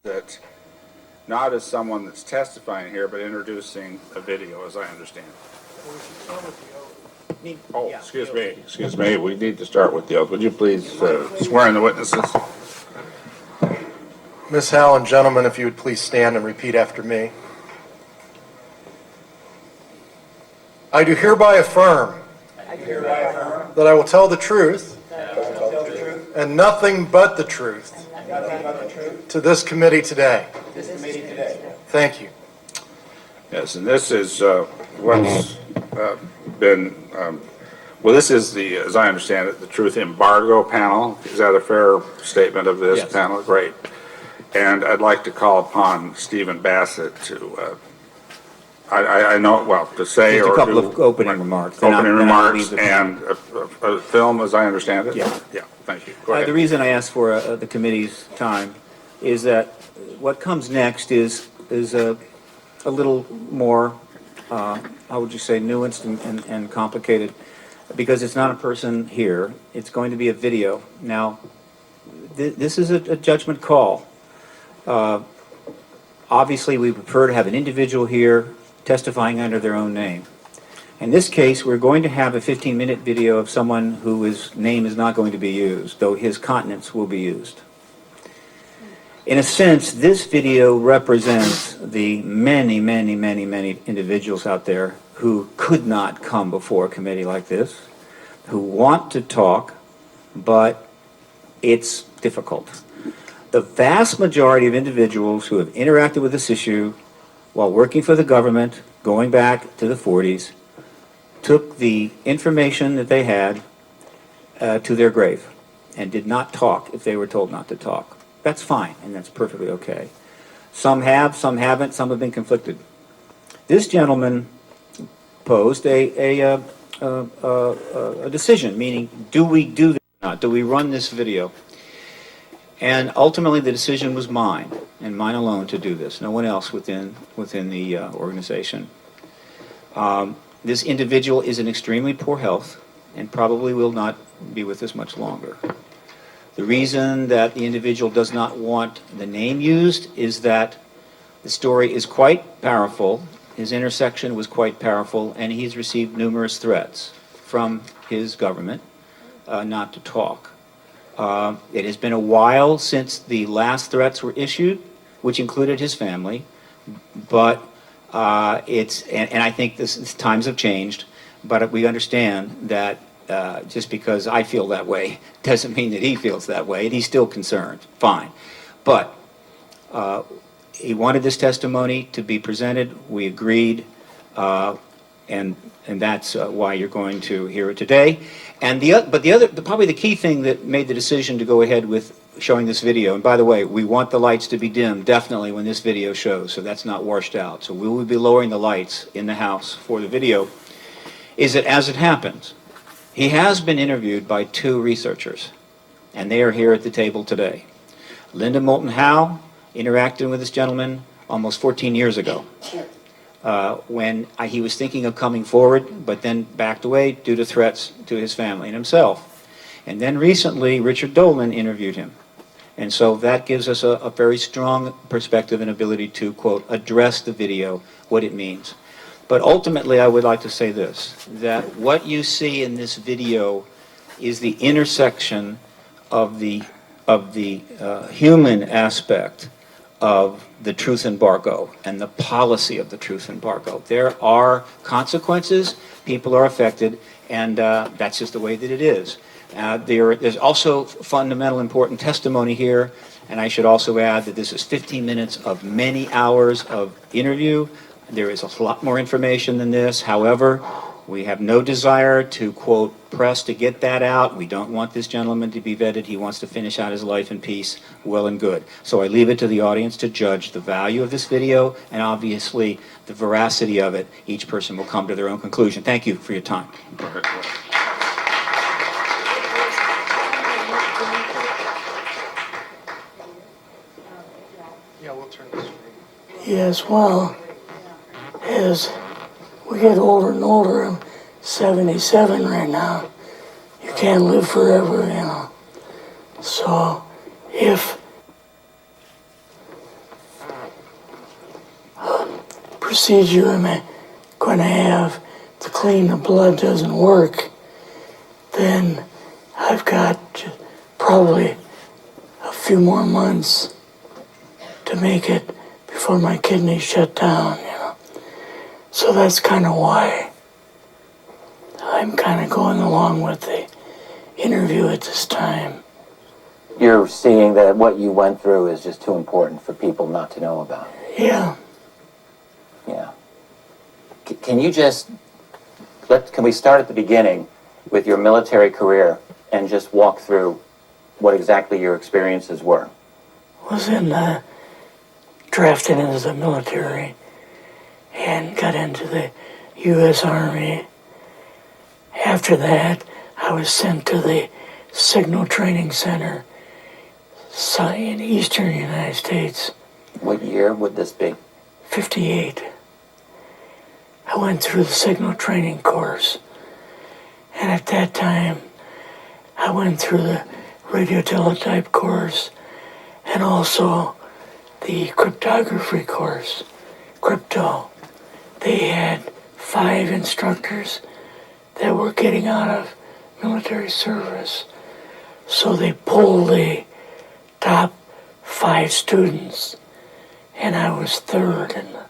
That not as someone that's testifying here, but introducing a video, as I understand it. Oh, excuse me, we need to start with the oath. Would you please swear in the witnesses? Ms. Howe and gentlemen, if you would please stand and repeat after me. I do hereby affirm that I will tell the truth and nothing but the truth to this committee today. Thank you. Yes, and this is what's been, well, this is the, as I understand it, the Truth Embargo panel. Is that a fair statement of this panel? Great. And I'd like to call upon Stephen Bassett to, I know, well, to say just or a couple do of opening remarks. opening remarks and a film, as I understand it? Yeah. Yeah, thank you. Go ahead. The reason I asked for the committee's time is that what comes next is a little more, how would you say, nuanced and complicated, because it's not a person here. It's going to be a video. Now, this is a judgment call. Obviously, we prefer to have an individual here testifying under their own name. In this case, we're going to have a 15-minute video of someone whose name is not going to be used, though his countenance will be used. In a sense, this video represents the many, many, many, many individuals out there who could not come before a committee like this, who want to talk, but it's difficult. The vast majority of individuals who have interacted with this issue while working for the government, going back to the 40s, took the information that they had to their grave and did not talk if they were told not to talk. That's fine, and that's perfectly okay. Some have, some haven't, some have been conflicted. This gentleman posed a decision, meaning, do we do this or not? Do we run this video? And ultimately, the decision was mine, and mine alone, to do this. No one else within the organization. This individual is in extremely poor health and probably will not be with us much longer. The reason that the individual does not want the name used is that the story is quite powerful, his intersection was quite powerful, and he's received numerous threats from his government not to talk. It has been a while since the last threats were issued, which included his family, but and I think times have changed, but we understand that just because I feel that way doesn't mean that he feels that way, and he's still concerned. Fine. But he wanted this testimony to be presented. We agreed, and that's why you're going to hear it today. And probably the key thing that made the decision to go ahead with showing this video, and by the way, we want the lights to be dimmed definitely when this video shows, so that's not washed out. So we will be lowering the lights in the house for the video, is that as it happens, he has been interviewed by 2 researchers, and they are here at the table today. Moulton Howe interacted with this gentleman almost 14 years ago when he was thinking of coming forward, but then backed away due to threats to his family and himself. And then recently, Richard Dolan interviewed him. And so that gives us a very strong perspective and ability to, quote, address the video, what it means. But ultimately, I would like to say this, that what you see in this video is the intersection of the human aspect of the truth embargo and the policy of the truth embargo. There are consequences, people are affected, and that's just the way that it is. There's also fundamental important testimony here, and I should also add that this is 15 minutes of many hours of interview. There is a lot more information than this. However, we have no desire to, quote, press to get that out. We don't want this gentleman to be vetted. He wants to finish out his life in peace, well and good. So I leave it to the audience to judge the value of this video and obviously the veracity of it. Each person will come to their own conclusion. Thank you for your time. Yeah, we'll turn this. Yes, well, as we get older and older, I'm 77 right now. You can't live forever, you know. So if procedure I'm going to have to clean the blood doesn't work, then I've got probably a few more months to make it before my kidneys shut down, you know. So that's kind of why I'm kind of going along with the interview at this time. You're seeing that what you went through is just too important for people not to know about. Yeah. Yeah. Can you just, can we start at the beginning with your military career and just walk through what exactly your experiences were? Was drafted into the military and got into the U.S. Army. After that, I was sent to the Signal Training Center in eastern United States. What year would this be? 58. I went through the Signal Training course, and at that time, I went through the radio teletype course and also the cryptography course, crypto. They had 5 instructors that were getting out of military service. So they pulled the top 5 students, and I was 3rd in the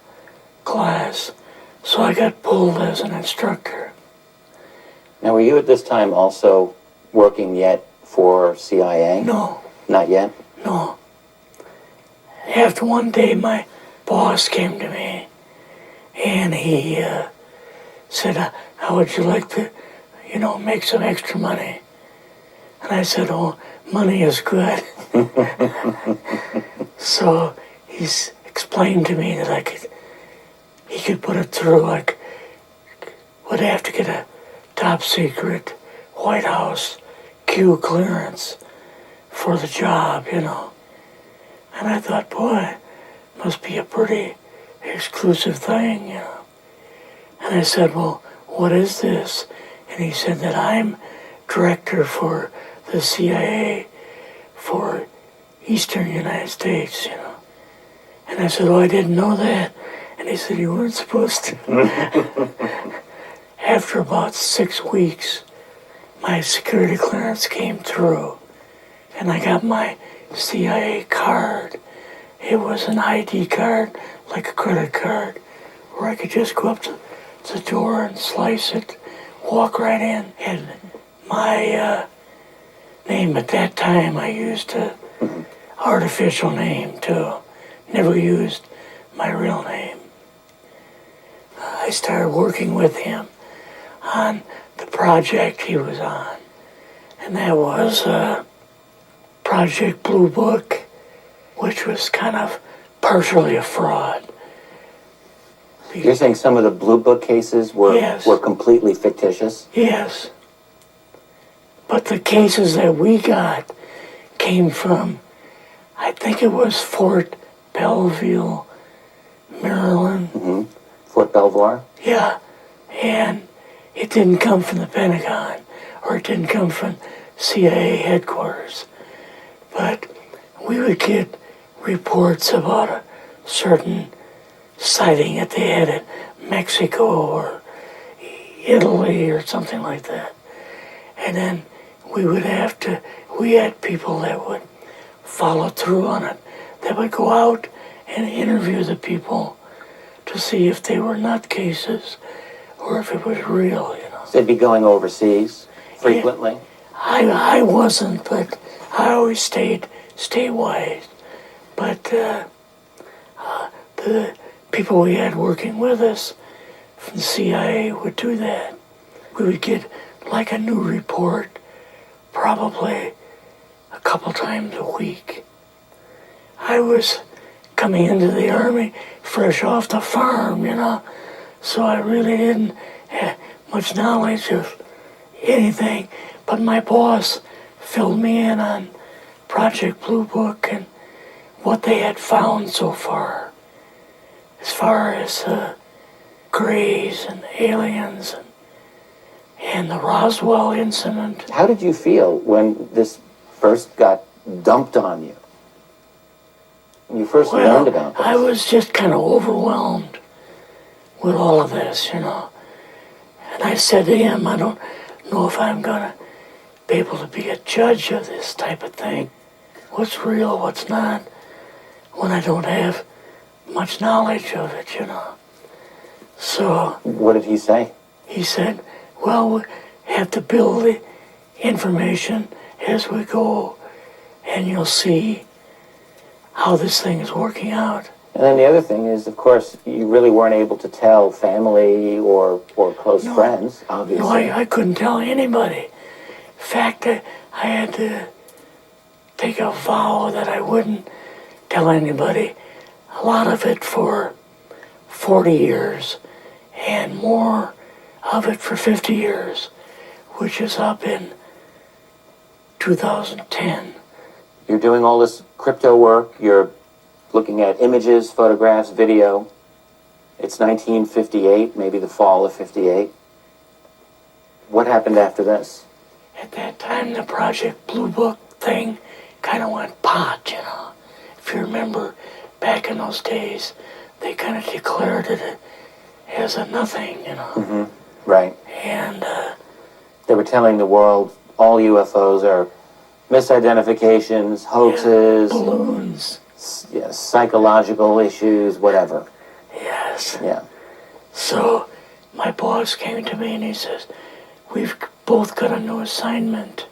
class. So I got pulled as an instructor. Now, were you at this time also working yet for CIA? No, Not yet? no. After one day, my boss came to me, and he said, how would you like to, make some extra money? And I said, oh, money is good. So he's explained to me that he could put it through, would have to get a top secret White House Q clearance for the job, And I thought, boy, must be a pretty exclusive thing, And I said, well, what is this? And he said that I'm director for the CIA for Eastern United States, And I said, oh, I didn't know that. And he said, you weren't supposed to. After about 6 weeks, my security clearance came through, and I got my CIA card. It was an ID card, like a credit card, where I could just go up to the door and slice it, walk right in. And my name at that time, I used an artificial name too. Never used my real name. I started working with him on the project he was on, and that was Project Blue Book, which was kind of partially a fraud. You're saying some of the Blue Book cases were, Yes. were completely fictitious? Yes. But the cases that we got came from, I think it was Fort Belvoir, Maryland. Fort Belvoir? Yeah. And it didn't come from the Pentagon, or it didn't come from CIA headquarters. But we would get reports about a certain sighting that they had in Mexico or Italy or something like that. And then we had people that would follow through on it, that would go out and interview the people to see if they were nutcases or if it was real, So they'd be going overseas frequently? I wasn't, but I always stayed wise. But the people we had working with us from the CIA would do that. We would get like a new report probably a couple times a week. I was coming into the Army fresh off the farm, so I really didn't have much knowledge of anything. But my boss filled me in on Project Blue Book and what they had found so far, as far as grays and aliens and the Roswell incident. How did you feel when this first got dumped on you? When you first learned about this? I was just kind of overwhelmed with all of this, And I said to him, I don't know if I'm going to be able to be a judge of this type of thing. What's real, what's not, when I don't have much knowledge of it, So What did he say? he said, well, we have to build the information as we go, and you'll see how this thing is working out. And then the other thing is, of course, you really weren't able to tell family or close friends, obviously. No, I couldn't tell anybody. In fact, I had to take a vow that I wouldn't tell anybody. A lot of it for 40 years, and more of it for 50 years, which is up in 2010. You're doing all this crypto work, you're looking at images, photographs, video. It's 1958, maybe the fall of 58. What happened after this? At that time, the Project Blue Book thing kind of went pot, If you remember, back in those days, they kind of declared it as a nothing, Right. And They were telling the world all UFOs are misidentifications, hoaxes, balloons, psychological issues, whatever. yes. Yeah. So my boss came to me and he says, we've both got a new assignment.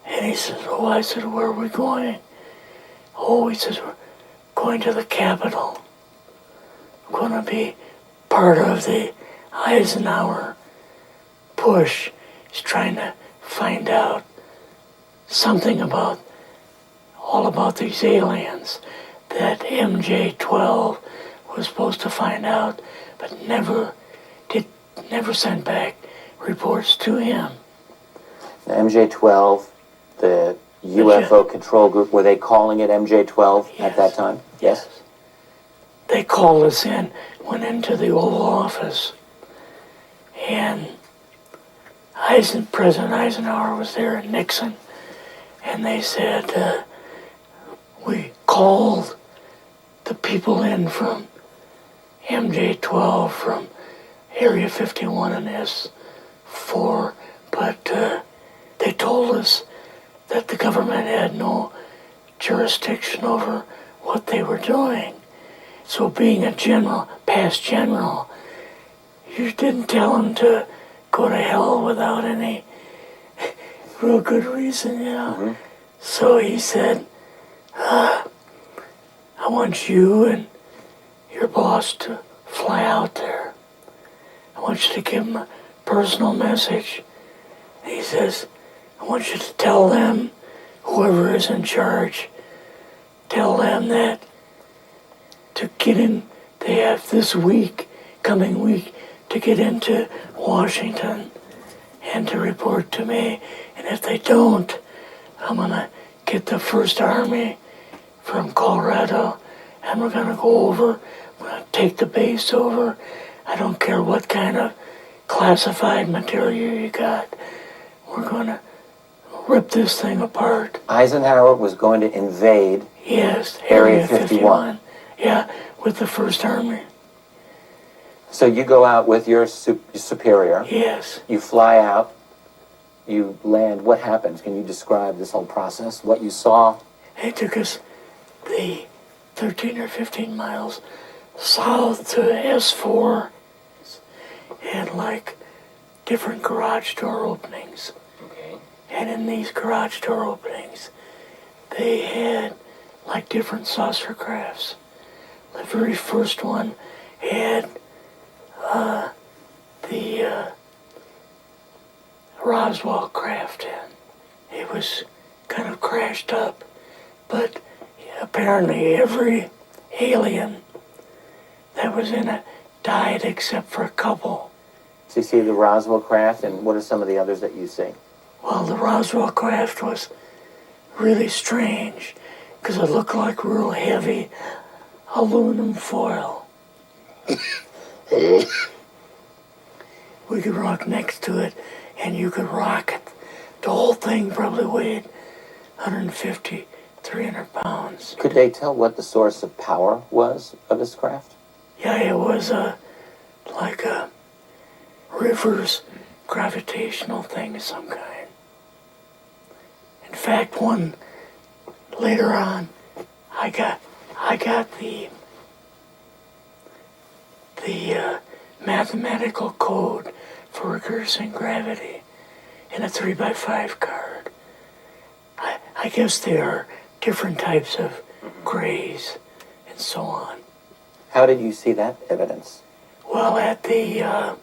And he says, oh, I said, where are we going? Oh, he says, we're going to the Capitol. We're going to be part of the Eisenhower push. He's trying to find out something all about these aliens that MJ-12 was supposed to find out, but never sent back reports to him. The MJ-12, the UFO control group, were they calling it MJ-12 at that time? Yes. They called us in, went into the Oval Office, and President Eisenhower was there and Nixon, and they said, we called the people in from MJ-12 from Area 51 and S4, but they told us that the government had no jurisdiction over what they were doing. So being a past general, you didn't tell them to go to hell without any real good reason, Mm-hmm. So he said, I want you and your boss to fly out there. I want you to give them a personal message. And he says, I want you to tell them, whoever is in charge, tell them that to get in, they have this coming week, to get into Washington and to report to me. And if they don't, I'm going to get the First Army from Colorado, and we're going to go over, we're going to take the base over. I don't care what kind of classified material you got. We're going to rip this thing apart. Eisenhower was going to invade Yes, Area 51. Yeah, with the First Army. So you go out with your superior. Yes. You fly out. You land. What happens? Can you describe this whole process? What you saw? They took us the 13 or 15 miles south to S4 and like different garage door openings. Okay. And in these garage door openings, they had like different saucer crafts. The very first one had the Roswell craft in. It was kind of crashed up, but apparently every alien that was in it died except for a couple. So you see the Roswell craft, and what are some of the others that you see? Well, the Roswell craft was really strange because it looked like real heavy aluminum foil. We could rock next to it, and you could rock it. The whole thing probably weighed 150, 300 pounds. Could they tell what the source of power was of this craft? Yeah, it was a like a reverse gravitational thing of some kind. In fact, one later on, I got the mathematical code for reversing gravity in a 3x5 card. I guess there are different types of grays and so on. How did you see that evidence? Well, at the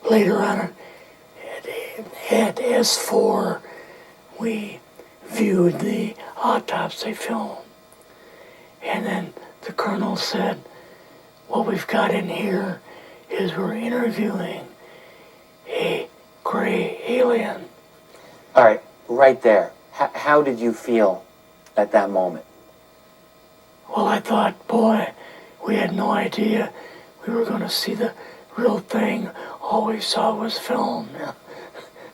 later on at S4, we viewed the autopsy film, and then the colonel said, "What we've got in here is we're interviewing a gray alien." All right, right there. How did you feel at that moment? Well, I thought, boy, we had no idea we were going to see the real thing. All we saw was film.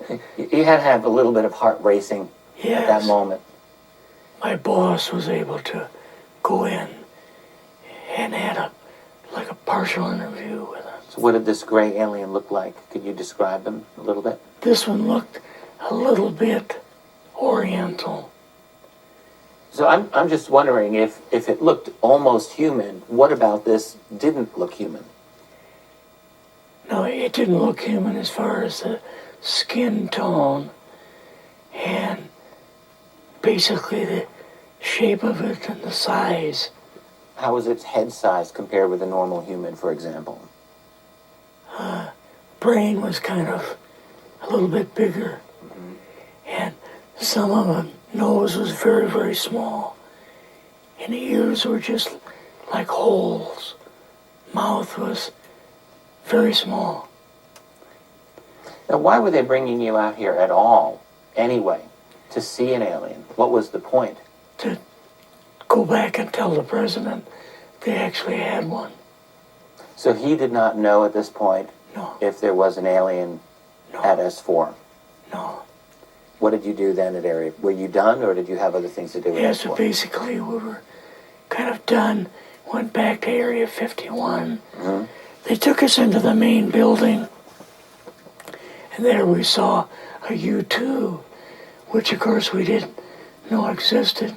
You had to have a little bit of heart racing Yes. at that moment. My boss was able to go in and had a partial interview with him. So what did this gray alien look like? Could you describe him a little bit? This one looked a little bit oriental. So I'm just wondering if it looked almost human, what about this didn't look human? No, it didn't look human as far as the skin tone and basically the shape of it and the size. How was its head size compared with a normal human, for example? Brain was kind of a little bit bigger. And some of the nose was very, very small. And the ears were just like holes. Mouth was very small. Now, why were they bringing you out here at all, anyway, to see an alien? What was the point? To go back and tell the president they actually had one. So he did not know at this point No, if there was an alien no, at S4. no. What did you do then at Area? Were you done, or did you have other things to do with Yeah, S4? so basically we were kind of done. Went back to Area 51. They took us into the main building, and there we saw a U2, which of course we didn't know existed,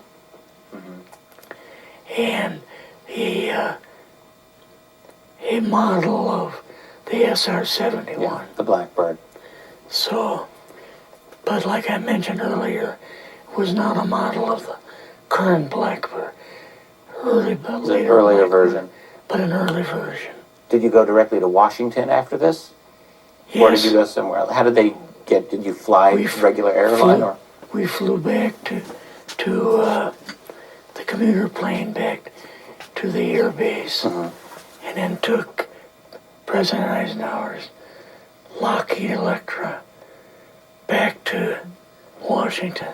and a model of the SR-71. Yeah, the Blackbird. So, but like I mentioned earlier, it was not a model of the current Blackbird, It's an earlier version. but an early version. Did you go directly to Washington after this? Yes. Or did you go somewhere else? How did they get, did you fly regular airline or? We flew back to the commuter plane back to the air base, and then took President Eisenhower's Lockheed Electra back to Washington.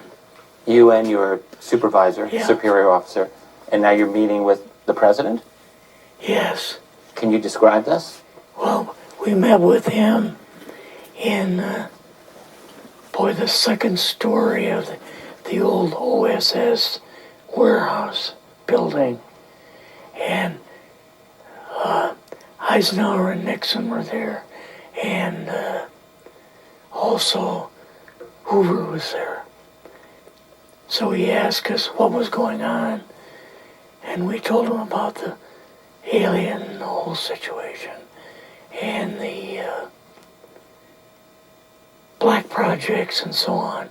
You and your supervisor, Yeah. superior officer, and now you're meeting with the president? Yes. Can you describe this? Well, we met with him in, the second story of the old OSS warehouse building. And Eisenhower and Nixon were there, and also Hoover was there. So he asked us what was going on, and we told him about the alien and the whole situation, and the black projects and so on,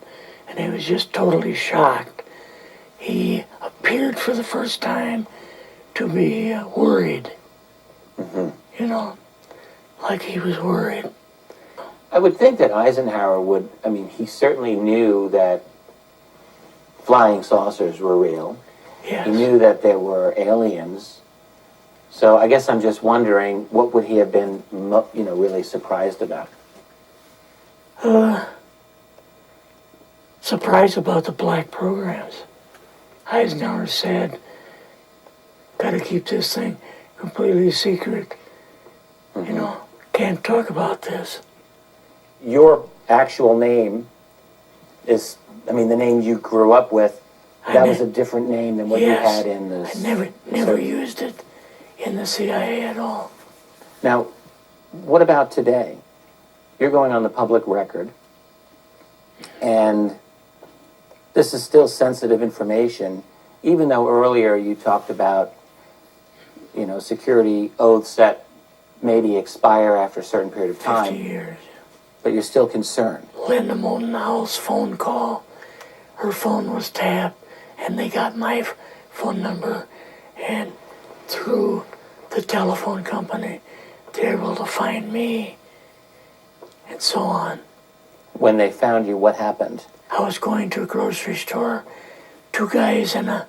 and he was just totally shocked. He appeared for the first time to be worried, like he was worried. I would think that Eisenhower would, he certainly knew that flying saucers were real. Yes. He knew that there were aliens. So I guess I'm just wondering, what would he have been, really surprised about? Surprised about the black programs. Eisenhower said, gotta keep this thing completely secret. Can't talk about this. Your actual name is, the name you grew up with, that was a different name than what you had in the... I never used it in the CIA at all. Now, what about today? You're going on the public record, and this is still sensitive information, even though earlier you talked about, you know, security oaths that maybe expire after a certain period of 50 time, years. but you're still concerned. Linda Moulton Howe's phone call, her phone was tapped, and they got my phone number, and through the telephone company, they're able to find me, and so on. When they found you, what happened? I was going to a grocery store. Two guys in a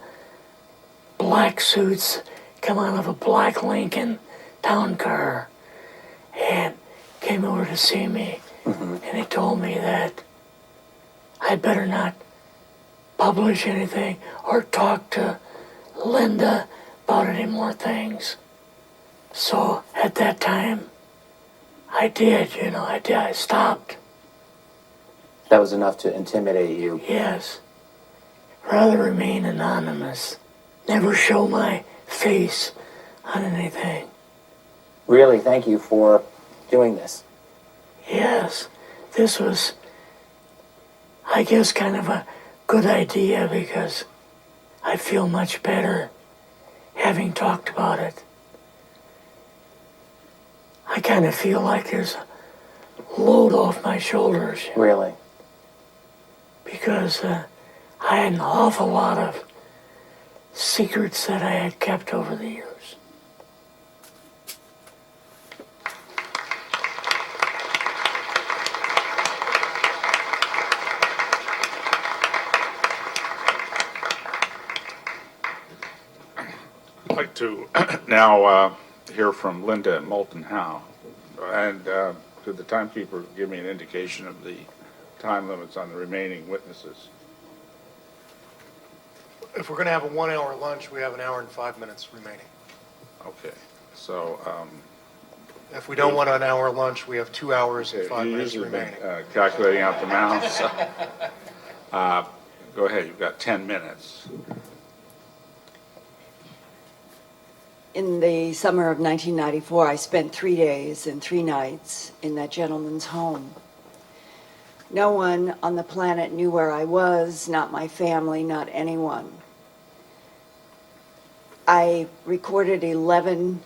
black suits come out of a black Lincoln town car and came over to see me. And they told me that I better not publish anything or talk to Linda about any more things. So at that time, I did, I stopped. That was enough to intimidate you. Yes. Rather remain anonymous. Never show my face on anything. Really, thank you for doing this. Yes. This was, I guess, kind of a good idea because I feel much better having talked about it. I kind of feel like there's a load off my shoulders Really? because I had an awful lot of secrets that I had kept over the years. I'd like to now hear from Linda and Moulton Howe. And could the timekeeper give me an indication of the time limits on the remaining witnesses? If we're going to have a 1 hour lunch, we have an hour and 5 minutes remaining. Okay, so If we don't want an hour lunch, we have 2 hours and 5 you minutes usually been remaining. calculating out the mouse. Go ahead, you've got 10 minutes. In the summer of 1994, I spent 3 days and 3 nights in that gentleman's home. No one on the planet knew where I was, not my family, not anyone. I recorded 11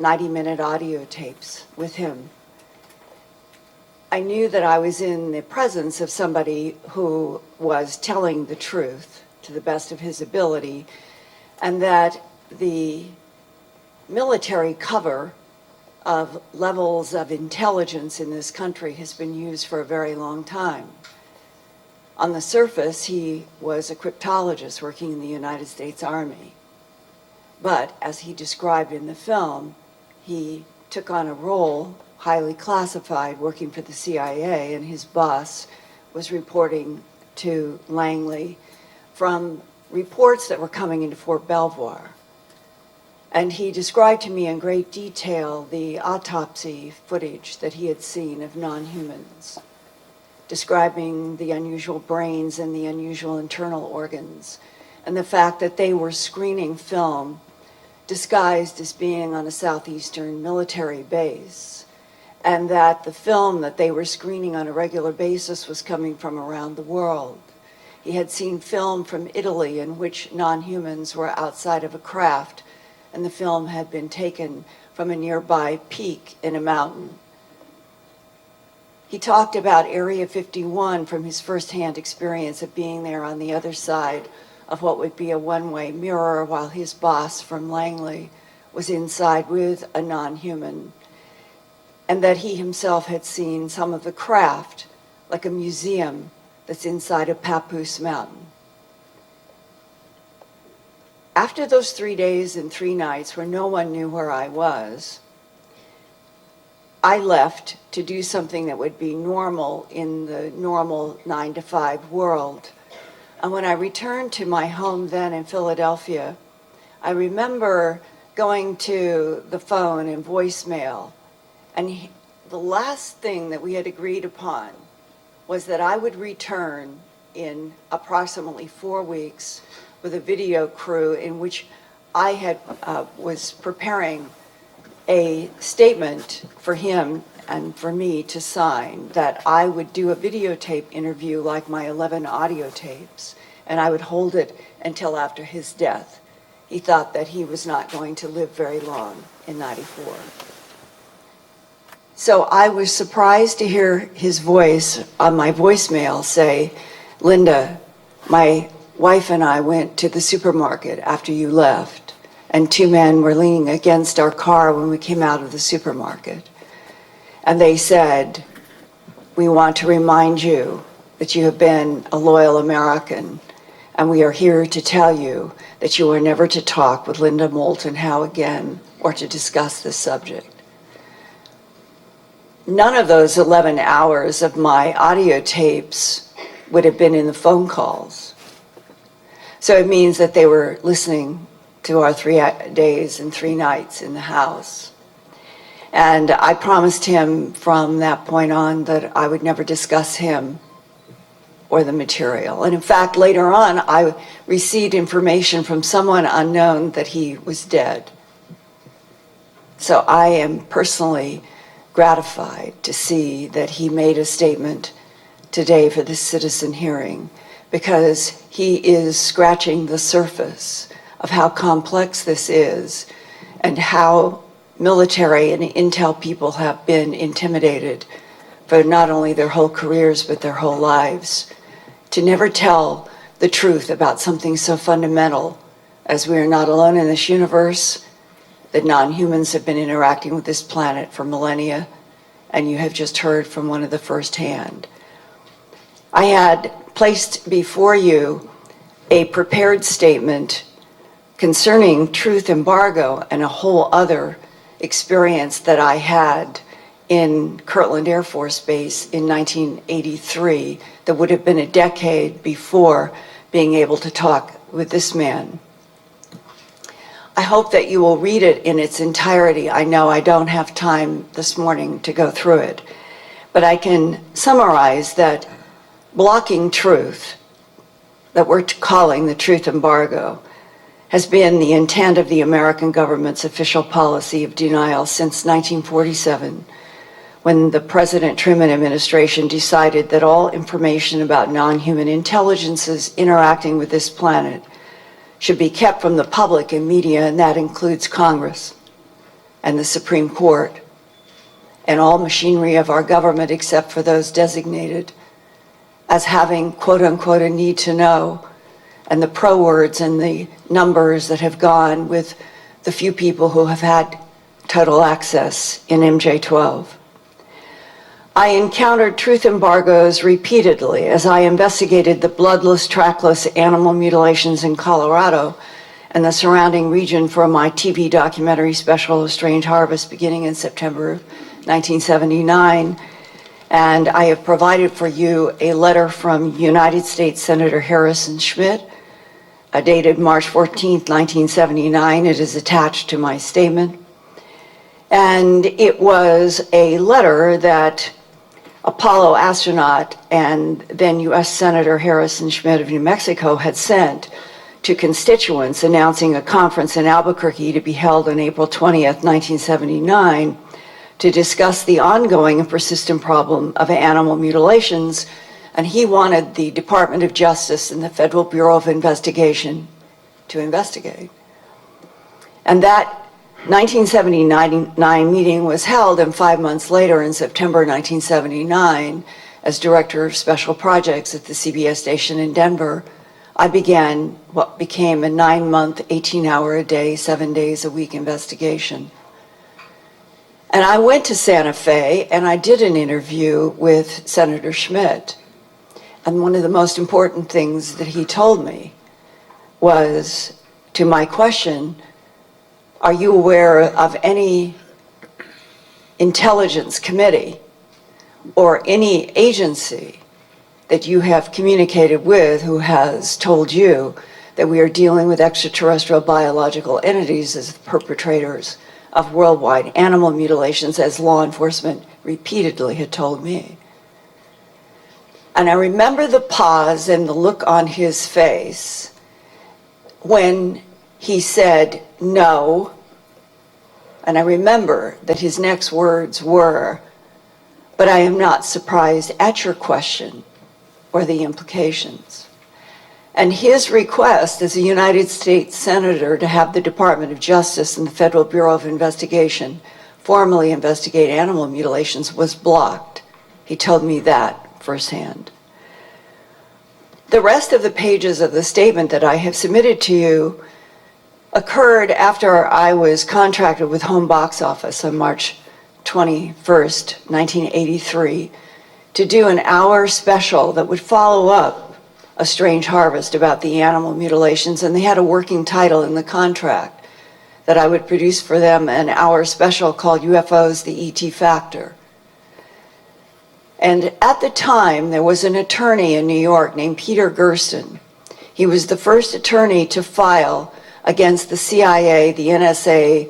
90-minute audio tapes with him. I knew that I was in the presence of somebody who was telling the truth to the best of his ability, and that the military cover of levels of intelligence in this country has been used for a very long time. On the surface, he was a cryptologist working in the United States Army. But as he described in the film, he took on a role, highly classified, working for the CIA, and his boss was reporting to Langley from reports that were coming into Fort Belvoir. And he described to me in great detail the autopsy footage that he had seen of non-humans, describing the unusual brains and the unusual internal organs, and the fact that they were screening film disguised as being on a southeastern military base, and that the film that they were screening on a regular basis was coming from around the world. He had seen film from Italy in which non-humans were outside of a craft, and the film had been taken from a nearby peak in a mountain. He talked about Area 51 from his firsthand experience of being there on the other side of what would be a one-way mirror, while his boss from Langley was inside with a non-human, and that he himself had seen some of the craft, like a museum that's inside a Papoose mountain. After those 3 days and 3 nights where no one knew where I was, I left to do something that would be normal in the normal 9-to-5 world. And when I returned to my home then in Philadelphia, I remember going to the phone and voicemail, and the last thing that we had agreed upon was that I would return in approximately 4 weeks with a video crew in which I was preparing a statement for him and for me to sign that I would do a videotape interview like my 11 audio tapes, and I would hold it until after his death. He thought that he was not going to live very long in '94. So I was surprised to hear his voice on my voicemail say, "Linda, my wife and I went to the supermarket after you left, and two men were leaning against our car when we came out of the supermarket. And they said, 'We want to remind you that you have been a loyal American, and we are here to tell you that you are never to talk with Linda Moulton Howe again or to discuss this subject.'" None of those 11 hours of my audio tapes would have been in the phone calls. So it means that they were listening to our 3 days and 3 nights in the house. And I promised him from that point on that I would never discuss him or the material. And in fact, later on, I received information from someone unknown that he was dead. So I am personally gratified to see that he made a statement today for this citizen hearing, because he is scratching the surface of how complex this is and how military and intel people have been intimidated for not only their whole careers but their whole lives, to never tell the truth about something so fundamental as we are not alone in this universe, that non-humans have been interacting with this planet for millennia, and you have just heard from one of the firsthand. I had placed before you a prepared statement concerning truth embargo and a whole other experience that I had in Kirtland Air Force Base in 1983 that would have been a decade before being able to talk with this man. I hope that you will read it in its entirety. I know I don't have time this morning to go through it, but I can summarize that blocking truth, that we're calling the truth embargo, has been the intent of the American government's official policy of denial since 1947, when the President Truman administration decided that all information about non-human intelligences interacting with this planet should be kept from the public and media, and that includes Congress and the Supreme Court and all machinery of our government except for those designated as having, quote unquote, a need to know, and the pro words and the numbers that have gone with the few people who have had total access in MJ-12. I encountered truth embargoes repeatedly as I investigated the bloodless, trackless animal mutilations in Colorado and the surrounding region for my TV documentary special, A Strange Harvest, beginning in September of 1979. And I have provided for you a letter from United States Senator Harrison Schmitt, dated March 14th, 1979. It is attached to my statement. And it was a letter that Apollo astronaut and then U.S. Senator Harrison Schmitt of New Mexico had sent to constituents announcing a conference in Albuquerque to be held on April 20th, 1979, to discuss the ongoing and persistent problem of animal mutilations, and he wanted the Department of Justice and the Federal Bureau of Investigation to investigate. And that 1979 meeting was held, and 5 months later, in September 1979, as Director of Special Projects at the CBS station in Denver, I began what became a 9-month, 18-hour-a-day, 7 days a week investigation. And I went to Santa Fe and I did an interview with Senator Schmitt. And one of the most important things that he told me was, to my question, are you aware of any intelligence committee or any agency that you have communicated with who has told you that we are dealing with extraterrestrial biological entities as the perpetrators of worldwide animal mutilations, as law enforcement repeatedly had told me? And I remember the pause and the look on his face when he said, no, And I remember that his next words were, "But I am not surprised at your question or the implications." And his request as a United States Senator to have the Department of Justice and the Federal Bureau of Investigation formally investigate animal mutilations was blocked. He told me that firsthand. The rest of the pages of the statement that I have submitted to you occurred after I was contracted with Home Box Office on March 21st, 1983, to do an hour special that would follow up A Strange Harvest about the animal mutilations, and they had a working title in the contract that I would produce for them, an hour special called UFOs, the ET Factor. And at the time, there was an attorney in New York named Peter Gersten. He was the first attorney to file against the CIA, the NSA,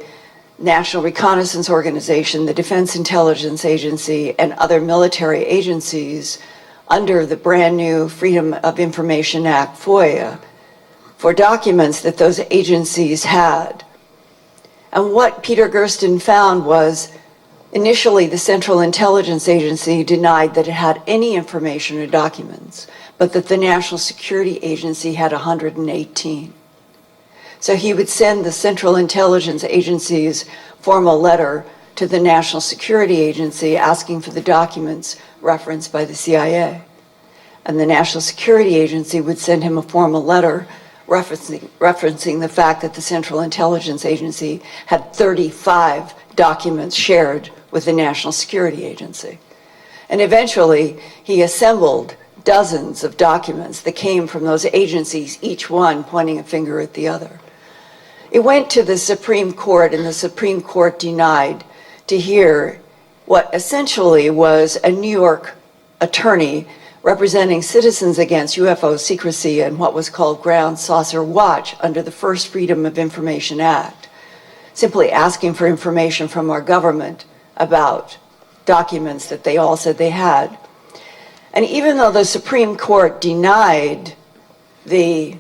National Reconnaissance Organization, the Defense Intelligence Agency, and other military agencies under the brand new Freedom of Information Act, FOIA, for documents that those agencies had. And what Peter Gersten found was, initially the Central Intelligence Agency denied that it had any information or documents, but that the National Security Agency had 118. So he would send the Central Intelligence Agency's formal letter to the National Security Agency asking for the documents referenced by the CIA. And the National Security Agency would send him a formal letter referencing the fact that the Central Intelligence Agency had 35 documents shared with the National Security Agency. And eventually, he assembled dozens of documents that came from those agencies, each one pointing a finger at the other. It went to the Supreme Court, and the Supreme Court denied to hear what essentially was a New York attorney representing Citizens Against UFO Secrecy and what was called Ground Saucer Watch under the first Freedom of Information Act, simply asking for information from our government about documents that they all said they had. And even though the Supreme Court denied that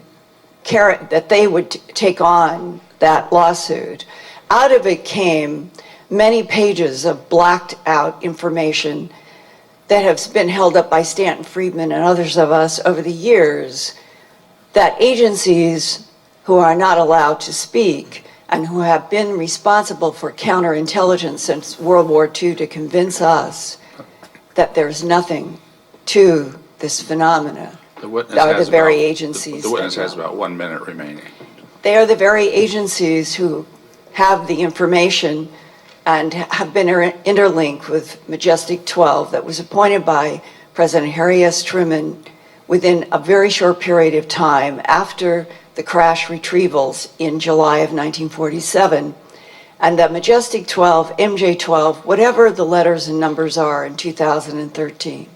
they would take on that lawsuit, out of it came many pages of blacked out information that has been held up by Stanton Friedman and others of us over the years, that agencies who are not allowed to speak and who have been responsible for counterintelligence since World War II to convince us that there's nothing to this phenomena are the very agencies. The witness has about 1 minute remaining. They are the very agencies who have the information and have been interlinked with Majestic 12 that was appointed by President Harry S. Truman within a very short period of time after the crash retrievals in July of 1947, and that Majestic 12, MJ 12, whatever the letters and numbers are in 2013,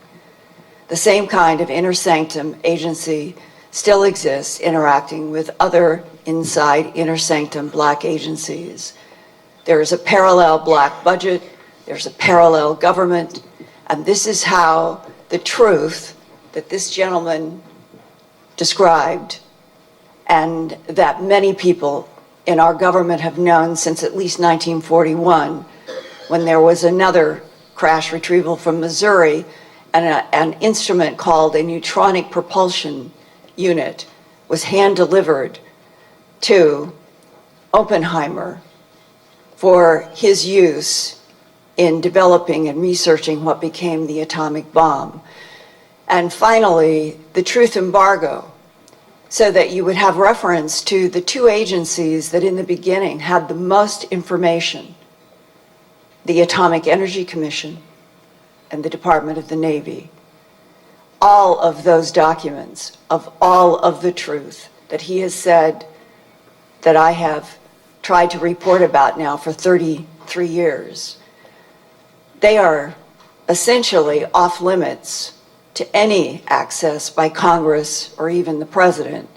the same kind of inner sanctum agency still exists interacting with other inside inner sanctum black agencies. There is a parallel black budget, there's a parallel government, and this is how the truth that this gentleman described and that many people in our government have known since at least 1941, when there was another crash retrieval from Missouri and an instrument called a neutronic propulsion unit was hand-delivered to Oppenheimer for his use in developing and researching what became the atomic bomb. And finally, the truth embargo, so that you would have reference to the two agencies that in the beginning had the most information, the Atomic Energy Commission and the Department of the Navy. All of those documents of all of the truth that he has said that I have tried to report about now for 33 years, they are essentially off limits to any access by Congress or even the president,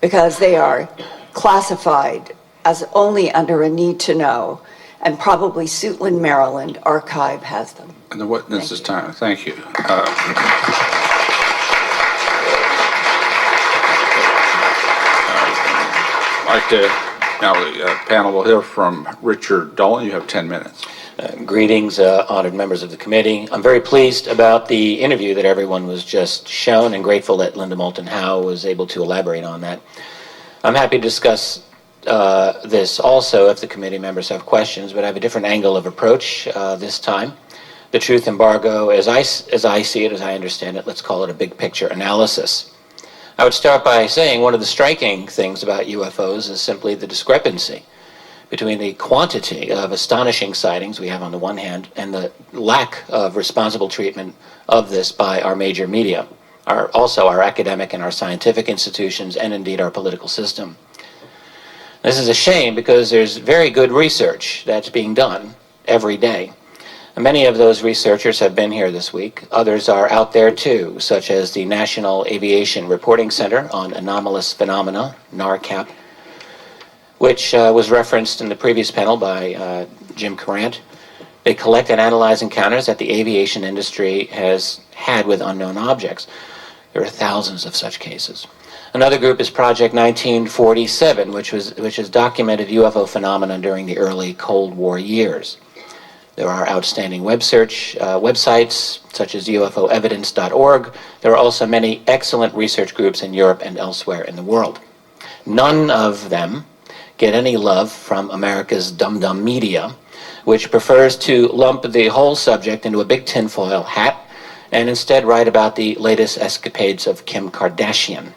because they are classified as only under a need to know, and probably Suitland, Maryland archive has them. And the witness is time. Thank you. I'd like to Now, the panel will hear from Richard Dolan. You have 10 minutes. Greetings, honored members of the committee. I'm very pleased about the interview that everyone was just shown and grateful that Linda Moulton Howe was able to elaborate on that. I'm happy to discuss this also if the committee members have questions, but I have a different angle of approach this time. The truth embargo, as I see it, as I understand it, let's call it a big picture analysis. I would start by saying one of the striking things about UFOs is simply the discrepancy between the quantity of astonishing sightings we have on the one hand and the lack of responsible treatment of this by our major media, also our academic and our scientific institutions, and indeed our political system. This is a shame because there's very good research that's being done every day. And many of those researchers have been here this week. Others are out there too, such as the National Aviation Reporting Center on Anomalous Phenomena, NARCAP, which was referenced in the previous panel by Jim Courant. They collect and analyze encounters that the aviation industry has had with unknown objects. There are thousands of such cases. Another group is Project 1947, which has documented UFO phenomena during the early Cold War years. There are outstanding websites such as ufoevidence.org. There are also many excellent research groups in Europe and elsewhere in the world. None of them get any love from America's dum-dum media, which prefers to lump the whole subject into a big tinfoil hat and instead write about the latest escapades of Kim Kardashian.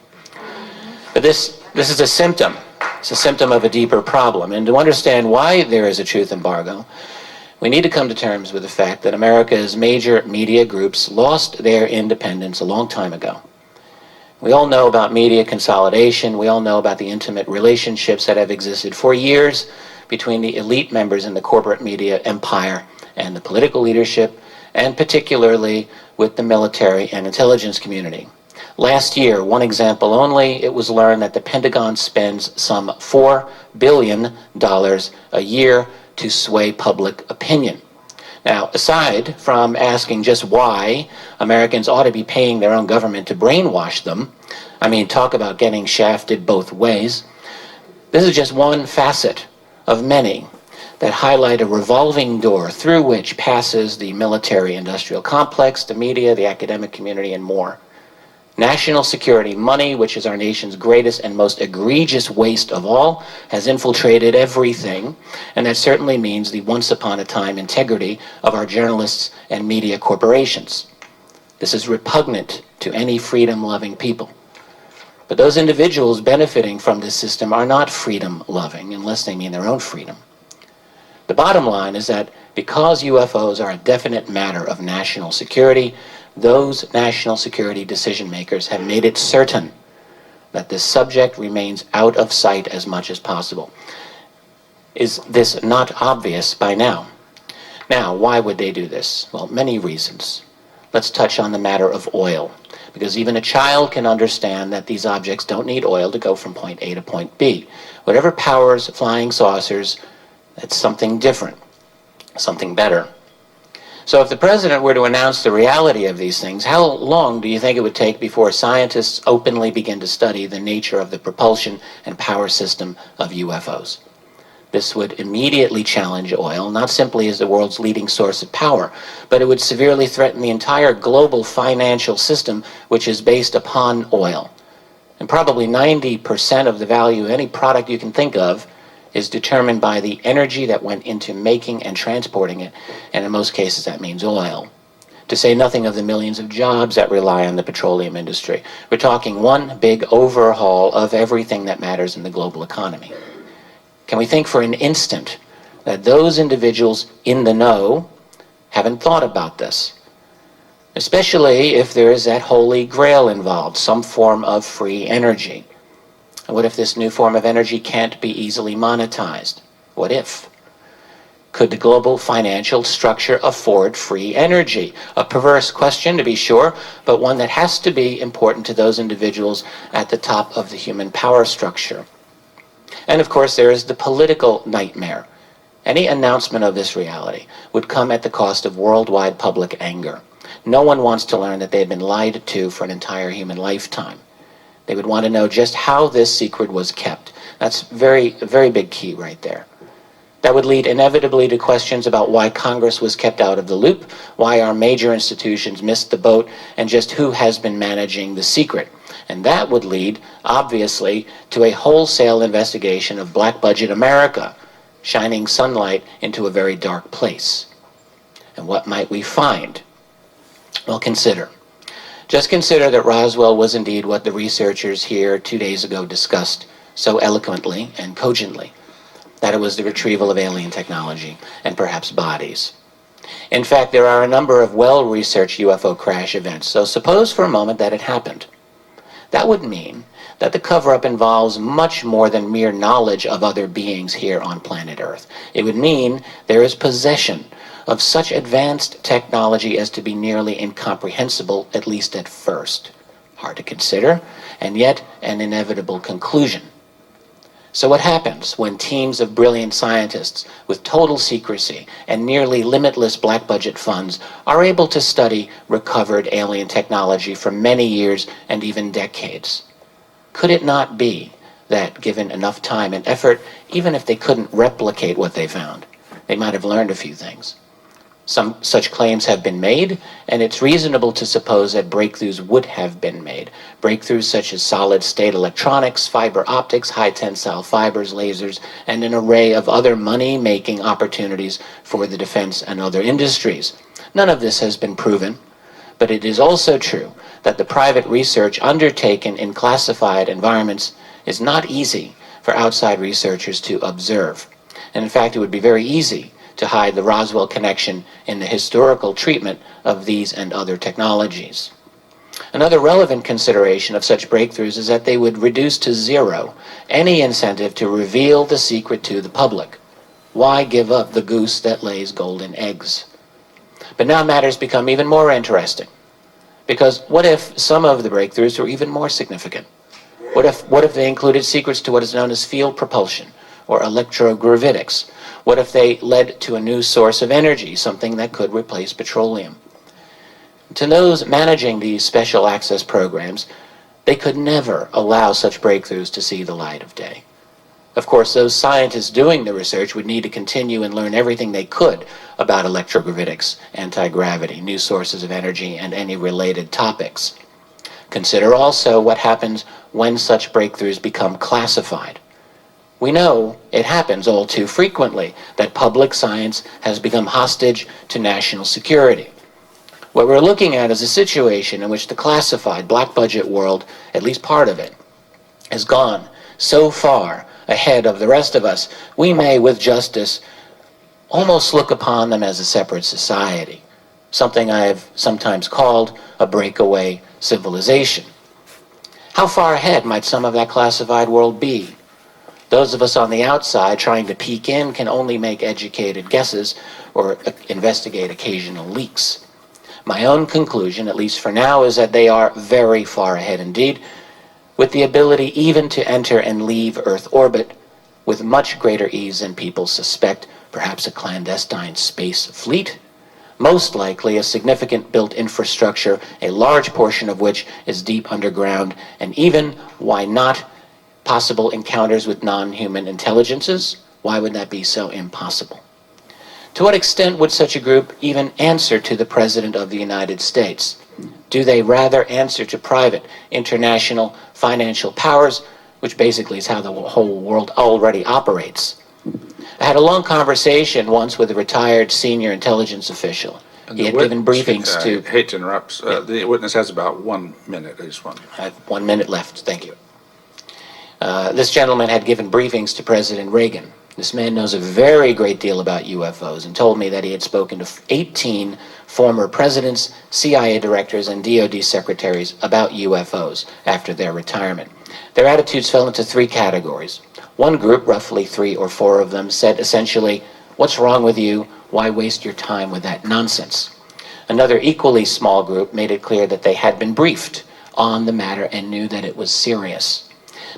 But this is a symptom. It's a symptom of a deeper problem. And to understand why there is a truth embargo, we need to come to terms with the fact that America's major media groups lost their independence a long time ago. We all know about media consolidation. We all know about the intimate relationships that have existed for years between the elite members in the corporate media empire and the political leadership, and particularly with the military and intelligence community. Last year, one example only, it was learned that the Pentagon spends some $4 billion a year to sway public opinion. Now, aside from asking just why Americans ought to be paying their own government to brainwash them, I mean, talk about getting shafted both ways, this is just one facet of many that highlight a revolving door through which passes the military-industrial complex, the media, the academic community, and more. National security money, which is our nation's greatest and most egregious waste of all, has infiltrated everything, and that certainly means the once-upon-a-time integrity of our journalists and media corporations. This is repugnant to any freedom-loving people. But those individuals benefiting from this system are not freedom-loving, unless they mean their own freedom. The bottom line is that because UFOs are a definite matter of national security, those national security decision makers have made it certain that this subject remains out of sight as much as possible. Is this not obvious by now? Now, why would they do this? Well, many reasons. Let's touch on the matter of oil, because even a child can understand that these objects don't need oil to go from point A to point B. Whatever powers flying saucers, that's something different, something better. So if the president were to announce the reality of these things, how long do you think it would take before scientists openly begin to study the nature of the propulsion and power system of UFOs? This would immediately challenge oil, not simply as the world's leading source of power, but it would severely threaten the entire global financial system, which is based upon oil. And probably 90% of the value of any product you can think of is determined by the energy that went into making and transporting it, and in most cases that means oil. To say nothing of the millions of jobs that rely on the petroleum industry. We're talking one big overhaul of everything that matters in the global economy. Can we think for an instant that those individuals in the know haven't thought about this? Especially if there is that holy grail involved, some form of free energy. And what if this new form of energy can't be easily monetized? What if? Could the global financial structure afford free energy? A perverse question, to be sure, but one that has to be important to those individuals at the top of the human power structure. And of course, there is the political nightmare. Any announcement of this reality would come at the cost of worldwide public anger. No one wants to learn that they had been lied to for an entire human lifetime. They would want to know just how this secret was kept. That's a very big key right there. That would lead inevitably to questions about why Congress was kept out of the loop, why our major institutions missed the boat, and just who has been managing the secret. And that would lead, obviously, to a wholesale investigation of black budget America, shining sunlight into a very dark place. And what might we find? Well, just consider that Roswell was indeed what the researchers here 2 days ago discussed so eloquently and cogently, that it was the retrieval of alien technology and perhaps bodies. In fact, there are a number of well-researched UFO crash events, so suppose for a moment that it happened. That would mean that the cover-up involves much more than mere knowledge of other beings here on planet Earth. It would mean there is possession of such advanced technology as to be nearly incomprehensible, at least at first. Hard to consider, and yet an inevitable conclusion. So what happens when teams of brilliant scientists with total secrecy and nearly limitless black budget funds are able to study recovered alien technology for many years and even decades? Could it not be that, given enough time and effort, even if they couldn't replicate what they found, they might have learned a few things? Some such claims have been made, and it's reasonable to suppose that breakthroughs would have been made. Breakthroughs such as solid-state electronics, fiber optics, high-tensile fibers, lasers, and an array of other money-making opportunities for the defense and other industries. None of this has been proven, but it is also true that the private research undertaken in classified environments is not easy for outside researchers to observe. And in fact, it would be very easy to hide the Roswell connection in the historical treatment of these and other technologies. Another relevant consideration of such breakthroughs is that they would reduce to zero any incentive to reveal the secret to the public. Why give up the goose that lays golden eggs? But now matters become even more interesting, because what if some of the breakthroughs were even more significant? What if they included secrets to what is known as field propulsion or electrogravitics? What if they led to a new source of energy, something that could replace petroleum? To those managing these special access programs, they could never allow such breakthroughs to see the light of day. Of course, those scientists doing the research would need to continue and learn everything they could about electrogravitics, anti-gravity, new sources of energy, and any related topics. Consider also what happens when such breakthroughs become classified. We know it happens all too frequently that public science has become hostage to national security. What we're looking at is a situation in which the classified black budget world, at least part of it, has gone so far ahead of the rest of us, we may, with justice, almost look upon them as a separate society, something I have sometimes called a breakaway civilization. How far ahead might some of that classified world be? Those of us on the outside trying to peek in can only make educated guesses or investigate occasional leaks. My own conclusion, at least for now, is that they are very far ahead indeed, with the ability even to enter and leave Earth orbit with much greater ease than people suspect, perhaps a clandestine space fleet, most likely a significant built infrastructure, a large portion of which is deep underground, and even, why not, possible encounters with non-human intelligences. Why would that be so impossible? To what extent would such a group even answer to the President of the United States? Do they rather answer to private, international, financial powers, which basically is how the whole world already operates? I had a long conversation once with a retired senior intelligence official. He had given briefings to... I hate to interrupt. The witness has about 1 minute. I just want... I have 1 minute left. Thank you. This gentleman had given briefings to President Reagan. This man knows a very great deal about UFOs and told me that he had spoken to 18 former presidents, CIA directors, and DoD secretaries about UFOs after their retirement. Their attitudes fell into 3 categories. One group, roughly 3 or 4 of them, said essentially, "What's wrong with you? Why waste your time with that nonsense?" Another equally small group made it clear that they had been briefed on the matter and knew that it was serious.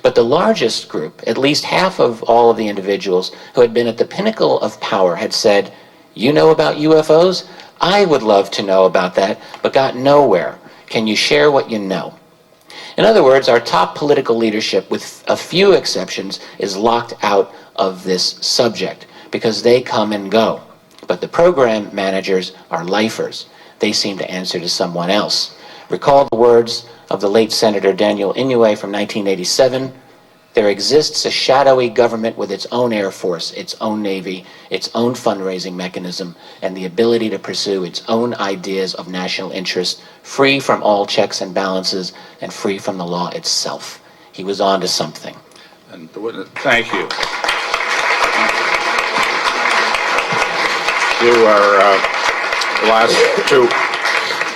But the largest group, at least half of all of the individuals who had been at the pinnacle of power, had said, "You know about UFOs? I would love to know about that, but got nowhere. Can you share what you know?" In other words, our top political leadership, with a few exceptions, is locked out of this subject because they come and go. But the program managers are lifers. They seem to answer to someone else. Recall the words of the late Senator Daniel Inouye from 1987. There exists a shadowy government with its own Air Force, its own Navy, its own fundraising mechanism, and the ability to pursue its own ideas of national interest, free from all checks and balances and free from the law itself. He was on to something. And the witness, thank you. The last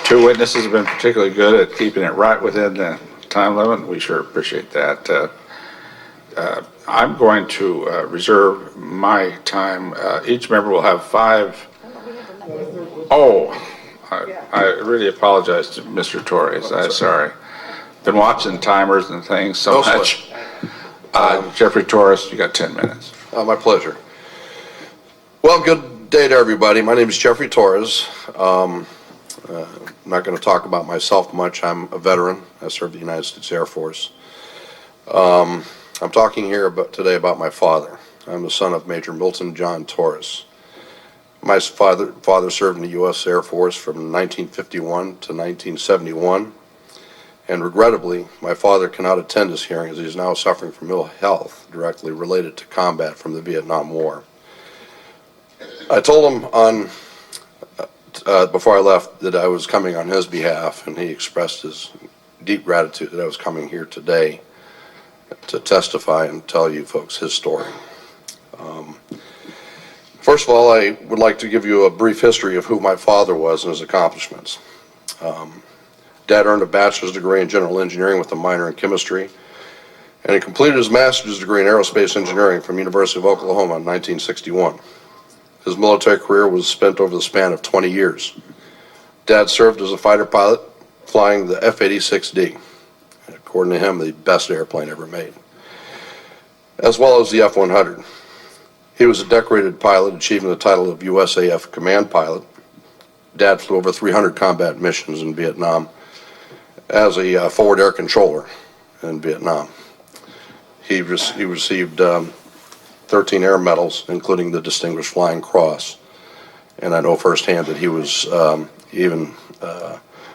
two witnesses have been particularly good at keeping it right within the time limit. We sure appreciate that. I'm going to reserve my time. Each member will have 5. Oh, I really apologize to Mr. Torres. I'm sorry. Been watching timers and things so much. Jeffrey Torres, you got 10 minutes. My pleasure. Well, good day to everybody. My name is Jeffrey Torres. I'm not going to talk about myself much. I'm a veteran. I served the United States Air Force. I'm talking here today about my father. I'm the son of Major Moulton John Torres. My father served in the U.S. Air Force from 1951 to 1971, and regrettably, my father cannot attend this hearing as he is now suffering from ill health directly related to combat from the Vietnam War. I told him before I left that I was coming on his behalf, and he expressed his deep gratitude that I was coming here today to testify and tell you folks his story. First of all, I would like to give you a brief history of who my father was and his accomplishments. Dad earned a bachelor's degree in general engineering with a minor in chemistry, and he completed his master's degree in aerospace engineering from University of Oklahoma in 1961. His military career was spent over the span of 20 years. Dad served as a fighter pilot, flying the F-86D, according to him, the best airplane ever made, as well as the F-100. He was a decorated pilot, achieving the title of USAF Command Pilot. Dad flew over 300 combat missions in Vietnam as a forward air controller in Vietnam. He received 13 air medals, including the Distinguished Flying Cross. And I know firsthand that he was even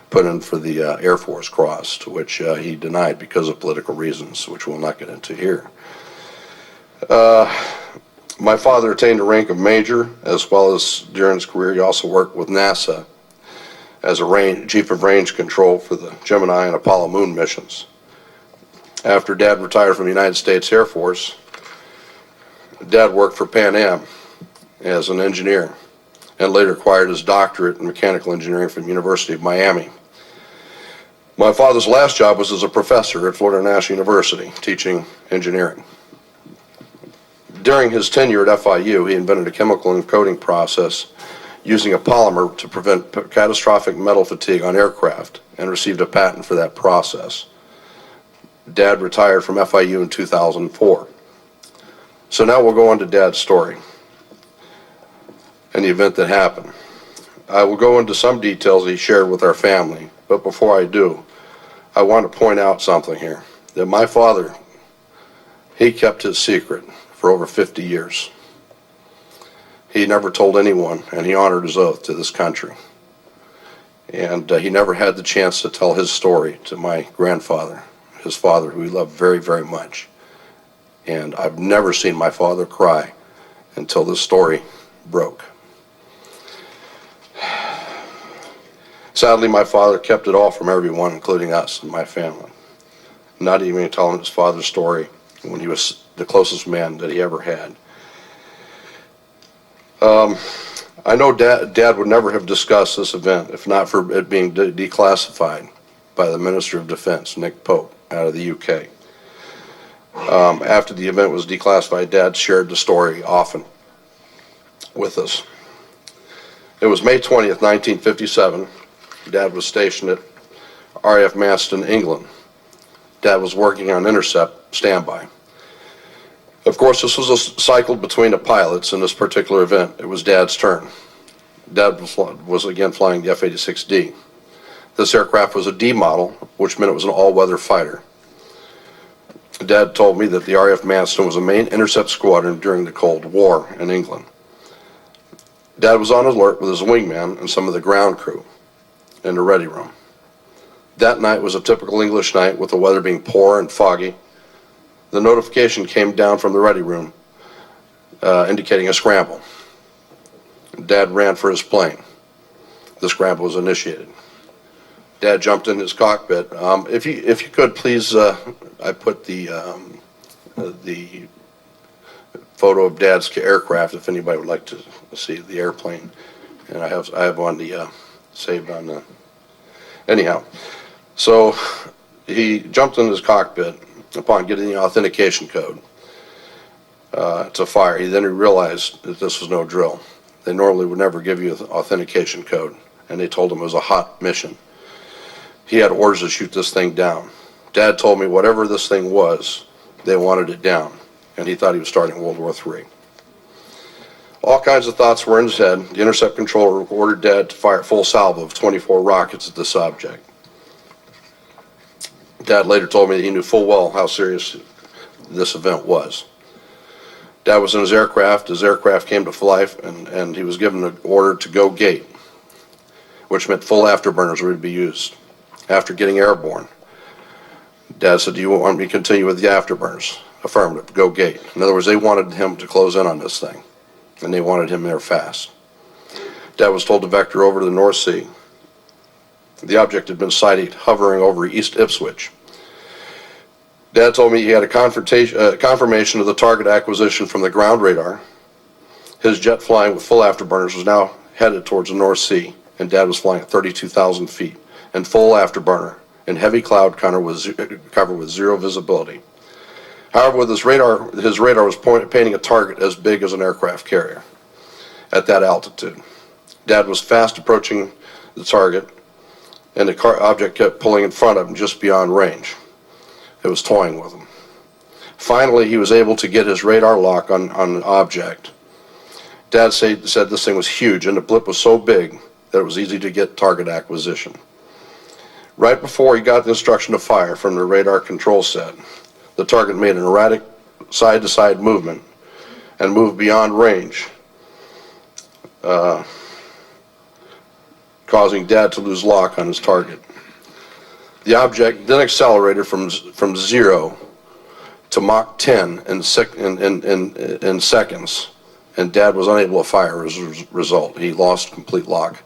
put in for the Air Force Cross, to which he denied because of political reasons, which we'll not get into here. My father attained the rank of major, as well as during his career he also worked with NASA as a chief of range control for the Gemini and Apollo moon missions. After Dad retired from the United States Air Force, Dad worked for Pan Am as an engineer and later acquired his doctorate in mechanical engineering from the University of Miami. My father's last job was as a professor at Florida National University, teaching engineering. During his tenure at FIU, he invented a chemical encoding process using a polymer to prevent catastrophic metal fatigue on aircraft and received a patent for that process. Dad retired from FIU in 2004. So now we'll go on to Dad's story and the event that happened. I will go into some details he shared with our family, but before I do, I want to point out something here, that my father, he kept his secret for over 50 years. He never told anyone, and he honored his oath to this country. And he never had the chance to tell his story to my grandfather, his father, who he loved very, very much. And I've never seen my father cry until this story broke. Sadly, my father kept it all from everyone, including us and my family. Not even telling his father's story when he was the closest man that he ever had. I know Dad would never have discussed this event if not for it being declassified by the Minister of Defense, Nick Pope, out of the UK. After the event was declassified, Dad shared the story often with us. It was May 20th, 1957. Dad was stationed at RAF Manston, England. Dad was working on intercept standby. Of course, this was a cycle between the pilots in this particular event. It was Dad's turn. Dad was again flying the F-86D. This aircraft was a D model, which meant it was an all-weather fighter. Dad told me that the RAF Manston was a main intercept squadron during the Cold War in England. Dad was on alert with his wingman and some of the ground crew in the ready room. That night was a typical English night, with the weather being poor and foggy. The notification came down from the ready room indicating a scramble. Dad ran for his plane. The scramble was initiated. Dad jumped in his cockpit. If you could please, I put the photo of Dad's aircraft if anybody would like to see the airplane, and I have one saved on the. Anyhow, so he jumped in his cockpit upon getting the authentication code to fire. He then realized that this was no drill. They normally would never give you an authentication code, and they told him it was a hot mission. He had orders to shoot this thing down. Dad told me whatever this thing was, they wanted it down, and he thought he was starting World War III. All kinds of thoughts were in his head. The intercept controller ordered Dad to fire full salvo of 24 rockets at this object. Dad later told me that he knew full well how serious this event was. Dad was in his aircraft. His aircraft came to life, and he was given an order to go gate, which meant full afterburners would be used. After getting airborne, Dad said, "Do you want me to continue with the afterburners?" Affirmative, go gate. In other words, they wanted him to close in on this thing, and they wanted him there fast. Dad was told to vector over to the North Sea. The object had been sighted hovering over East Ipswich. Dad told me he had a confirmation of the target acquisition from the ground radar. His jet flying with full afterburners was now headed towards the North Sea, and Dad was flying at 32,000 feet and full afterburner in heavy cloud cover with zero visibility. However, with his radar was painting a target as big as an aircraft carrier at that altitude. Dad was fast approaching the target, and the object kept pulling in front of him just beyond range. It was toying with him. Finally, he was able to get his radar lock on the object. Dad said this thing was huge, and the blip was so big that it was easy to get target acquisition. Right before he got the instruction to fire from the radar control set, the target made an erratic side-to-side movement and moved beyond range, causing Dad to lose lock on his target. The object then accelerated from 0 to Mach 10 in seconds, and Dad was unable to fire as a result. He lost complete lock.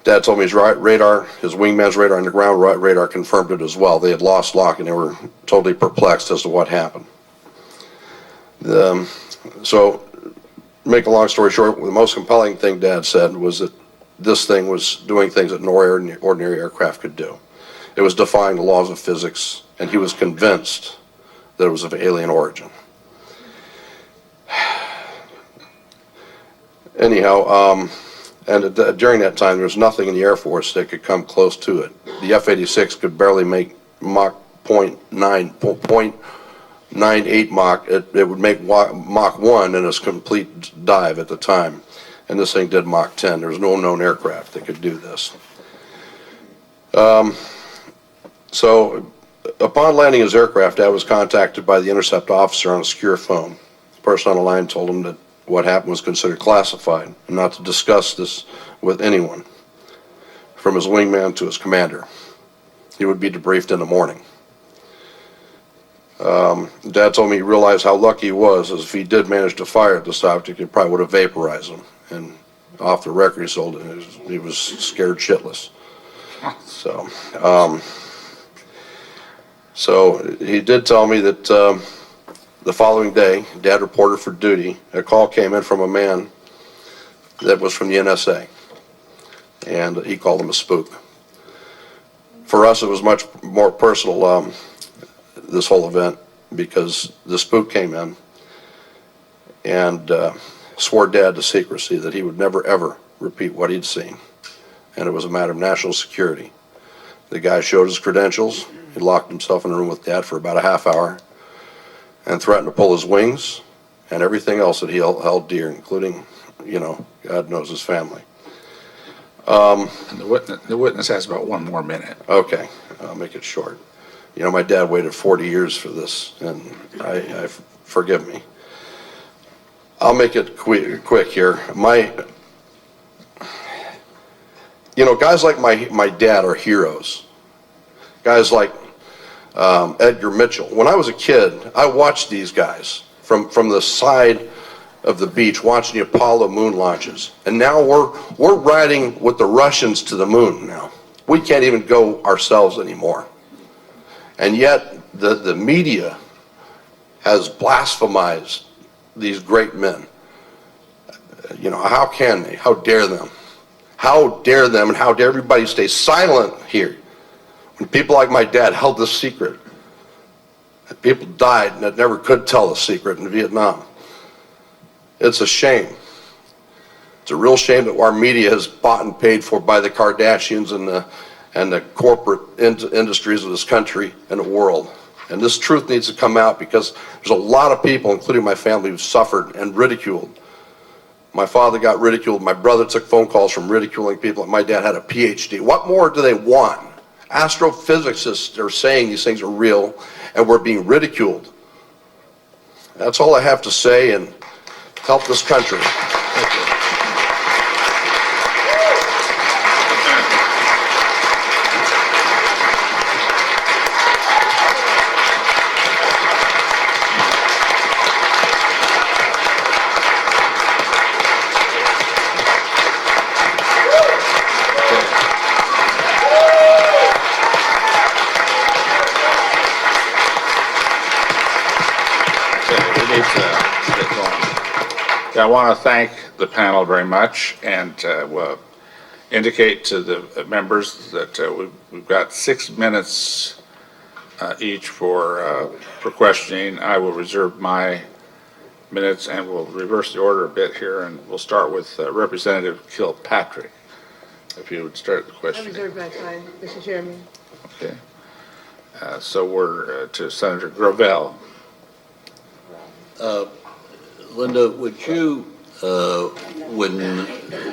Dad told me his wingman's radar and the ground radar confirmed it as well. They had lost lock, and they were totally perplexed as to what happened. So, make a long story short, the most compelling thing Dad said was that this thing was doing things that no ordinary aircraft could do. It was defying the laws of physics, and he was convinced that it was of alien origin. Anyhow, during that time, there was nothing in the Air Force that could come close to it. The F-86 could barely make Mach 0.98 Mach. It would make Mach 1 in its complete dive at the time. And this thing did Mach 10. There was no known aircraft that could do this. So, upon landing his aircraft, Dad was contacted by the intercept officer on a secure phone. The person on the line told him that what happened was considered classified and not to discuss this with anyone, from his wingman to his commander. He would be debriefed in the morning. Dad told me he realized how lucky he was, as if he did manage to fire at this object, it probably would have vaporized him. And off the record, he was scared shitless. So he did tell me that the following day, Dad reported for duty. A call came in from a man that was from the NSA, and he called him a spook. For us, it was much more personal, this whole event, because the spook came in and swore Dad to secrecy, that he would never, ever repeat what he'd seen, and it was a matter of national security. The guy showed his credentials. He locked himself in a room with Dad for about a half hour and threatened to pull his wings and everything else that he held dear, including, God knows, his family. And the witness has about 1 more minute. Okay, I'll make it short. You know, my dad waited 40 years for this, and I forgive me. I'll make it quick here. You know, guys like my dad are heroes. Guys like Edgar Mitchell. When I was a kid, I watched these guys from the side of the beach, watching the Apollo moon launches. And now we're riding with the Russians to the moon now. We can't even go ourselves anymore. And yet the media has blasphemized these great men. You know, how can they? How dare them? How dare them, and how dare everybody stay silent here when people like my dad held this secret? And people died that never could tell the secret in Vietnam. It's a shame. It's a real shame that our media is bought and paid for by the Kardashians and the corporate industries of this country and the world. And this truth needs to come out, because there's a lot of people, including my family, who suffered and ridiculed. My father got ridiculed. My brother took phone calls from ridiculing people. My dad had a PhD. What more do they want? Astrophysicists are saying these things are real, and we're being ridiculed. That's all I have to say, and help this country. I want to thank the panel very much, and will indicate to the members that we've got 6 minutes each for questioning. I will reserve my minutes, and we'll reverse the order a bit here, and we'll start with Representative Kilpatrick. If you would start the questioning. I reserve my time, Mr. Chairman. Okay. So we're to Senator Gravel. Linda, would you, when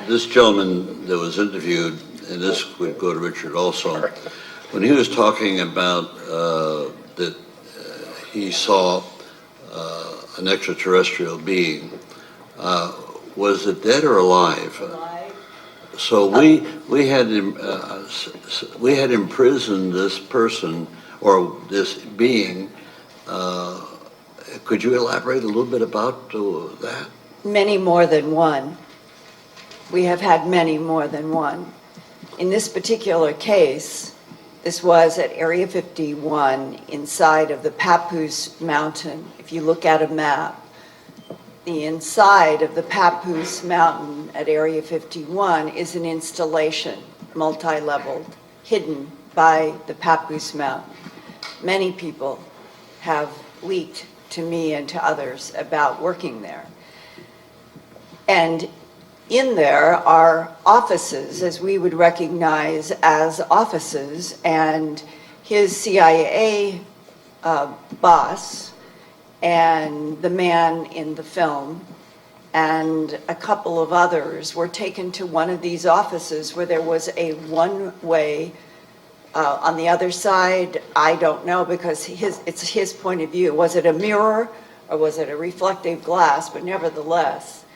this gentleman that was interviewed, and this would go to Richard also, when he was talking about that he saw an extraterrestrial being, was it dead or alive? So we had imprisoned this person or this being. Could you elaborate a little bit about that? Many more than one. We have had many more than one. In this particular case, this was at Area 51 inside of the Papoose Mountain. If you look at a map, the inside of the Papoose Mountain at Area 51 is an installation, multi-leveled, hidden by the Papoose Mountain. Many people have leaked to me and to others about working there. And in there are offices, as we would recognize as offices, and his CIA boss and the man in the film and a couple of others were taken to one of these offices where there was a one-way on the other side. I don't know, because it's his point of view. Was it a mirror or was it a reflective glass? But nevertheless,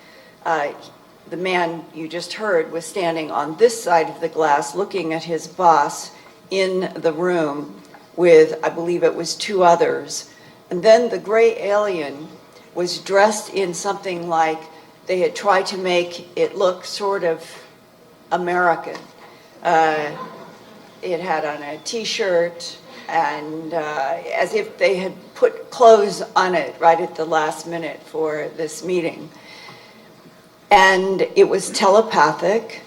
the man you just heard was standing on this side of the glass looking at his boss in the room with, I believe it was 2 others. And then the gray alien was dressed in something like they had tried to make it look sort of American. It had on a t-shirt, and as if they had put clothes on it right at the last minute for this meeting. And it was telepathic,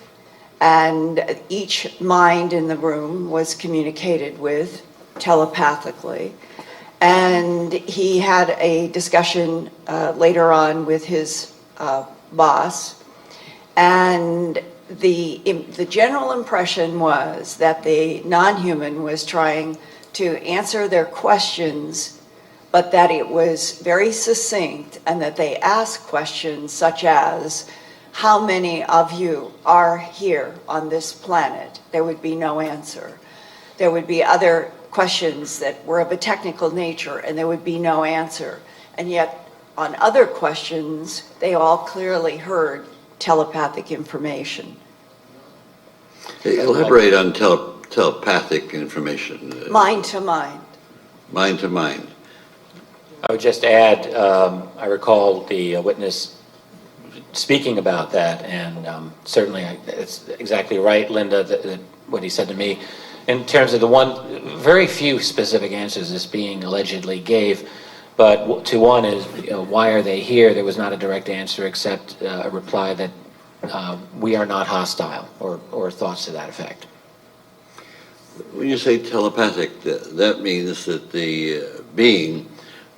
and each mind in the room was communicated with telepathically. And he had a discussion later on with his boss, and the general impression was that the non-human was trying to answer their questions, but that it was very succinct, and that they asked questions such as, how many of you are here on this planet, there would be no answer. There would be other questions that were of a technical nature, and there would be no answer. And yet, on other questions, they all clearly heard telepathic information. Elaborate on telepathic information. Mind to mind. Mind to mind. I would just add, I recall the witness speaking about that, and certainly it's exactly right, Linda, that what he said to me. In terms of the one, very few specific answers this being allegedly gave, but to one is, why are they here? There was not a direct answer except a reply that we are not hostile, or thoughts to that effect. When you say telepathic, that means that the being